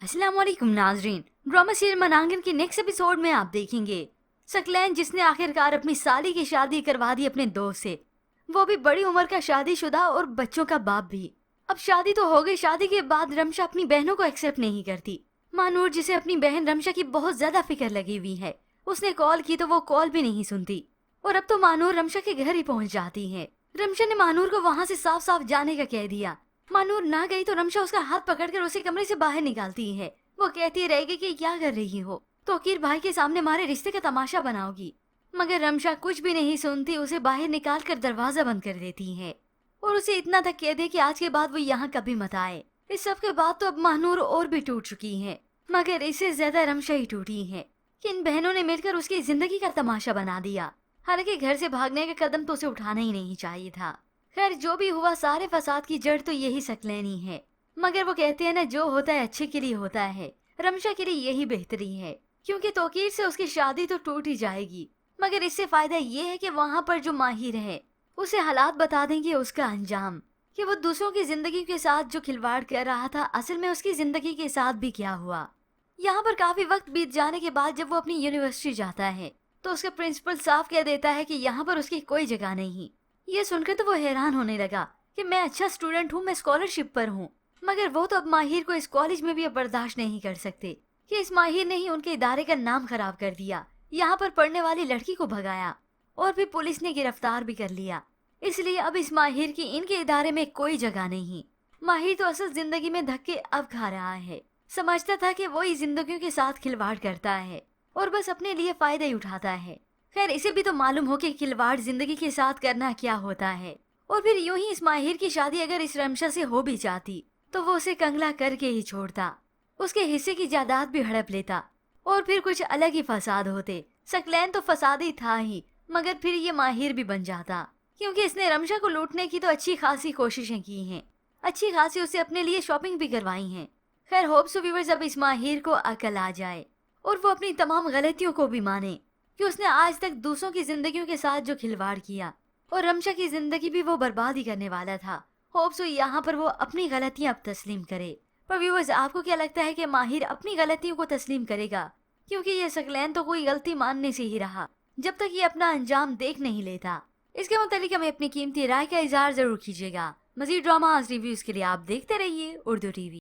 अस्सलाम वालेकुम नाजरीन। ड्रामा सीरियल मनांगन के नेक्स्ट एपिसोड में आप देखेंगे सकलैन जिसने आखिरकार अपनी साली की शादी करवा दी अपने दोस्त से, वो भी बड़ी उम्र का शादीशुदा और बच्चों का बाप भी। अब शादी तो हो गई, शादी के बाद रमशा अपनी बहनों को एक्सेप्ट नहीं करती। मानूर जिसे अपनी बहन रमशा की बहुत ज्यादा फिक्र लगी हुई है, उसने कॉल की तो वो कॉल भी नहीं सुनती और अब तो मानूर रमशा के घर ही पहुंच जाती है। रमशा ने मानूर को वहाँ से साफ साफ जाने का कह दिया। मानूर ना गई तो रमशा उसका हाथ पकड़कर उसे कमरे से बाहर निकालती है। वो कहती रहेगी कि क्या कर रही हो, तोकीर भाई के सामने हमारे रिश्ते का तमाशा बनाओगी। मगर रमशा कुछ भी नहीं सुनती, उसे बाहर निकाल कर दरवाजा बंद कर देती है और उसे इतना तक कह दे कि आज के बाद वो यहाँ कभी मत आए। इस सब के बाद तो अब मानूर और भी टूट चुकी है, मगर इससे ज्यादा रमशा ही टूटी है कि इन बहनों ने मिलकर उसकी जिंदगी का तमाशा बना दिया। हालांकि घर से भागने का कदम तो उसे उठाना ही नहीं चाहिए था। खैर जो भी हुआ, सारे फसाद की जड़ तो यही सकलैनी है। मगर वो कहते हैं ना, जो होता है अच्छे के लिए होता है। रमशा के लिए यही बेहतरी है, क्योंकि तोकीर से उसकी शादी तो टूट ही जाएगी, मगर इससे फायदा ये है कि वहाँ पर जो माहिर है उसे हालात बता देंगे उसका अंजाम, कि वो दूसरों की जिंदगी के साथ जो खिलवाड़ कर रहा था असल में उसकी जिंदगी के साथ भी क्या हुआ। यहाँ पर काफी वक्त बीत जाने के बाद जब वो अपनी यूनिवर्सिटी जाता है तो उसका प्रिंसिपल साफ कह देता है कि यहाँ पर उसकी कोई जगह नहीं। ये सुनकर तो वो हैरान होने लगा कि मैं अच्छा स्टूडेंट हूँ, मैं स्कॉलरशिप पर हूँ। मगर वो तो अब माहिर को इस कॉलेज में भी अब बर्दाश्त नहीं कर सकते कि इस माहिर ने ही उनके इदारे का नाम खराब कर दिया, यहाँ पर पढ़ने वाली लड़की को भगाया और फिर पुलिस ने गिरफ्तार भी कर लिया। इसलिए अब इस माहिर की इनके इदारे में कोई जगह नहीं। माहिर तो असल जिंदगी में धक्के अब खा रहा है, समझता था कि वो ही जिंदगियों के साथ खिलवाड़ करता है और बस अपने लिए फायदा ही उठाता है। खैर इसे भी तो मालूम हो कि खिलवाड़ जिंदगी के साथ करना क्या होता है। और फिर यूं ही इस माहिर की शादी अगर इस रमशा से हो भी जाती तो वो उसे कंगला करके ही छोड़ता, उसके हिस्से की जायदाद भी हड़प लेता और फिर कुछ अलग ही फसाद होते। सकलैन तो फसादी था ही, मगर फिर ये माहिर भी बन जाता, क्योंकि इसने रमशा को लूटने की तो अच्छी खासी कोशिशें की हैं, अच्छी खासी उसे अपने लिए शॉपिंग भी करवाई हैं। खैर होप्स व्यूअर्स अब इस माहिर को अकल आ जाए और वो अपनी तमाम गलतियों को भी माने कि उसने आज तक दूसरों की जिंदगियों के साथ जो खिलवाड़ किया और रमशा की जिंदगी भी वो बर्बाद ही करने वाला था। होप्स यहाँ पर वो अपनी गलतियां अब तस्लीम करे। पर व्यूअर्स आपको क्या लगता है कि माहिर अपनी गलतियों को तस्लीम करेगा? क्योंकि ये सकलैन तो कोई गलती मानने से ही रहा जब तक ये अपना अंजाम देख नहीं लेता। इसके मुतालिक हमें अपनी कीमती राय का इजहार जरूर कीजिएगा। मजीद ड्रामा रिव्यूज के लिए आप देखते रहिए उर्दू टीवी।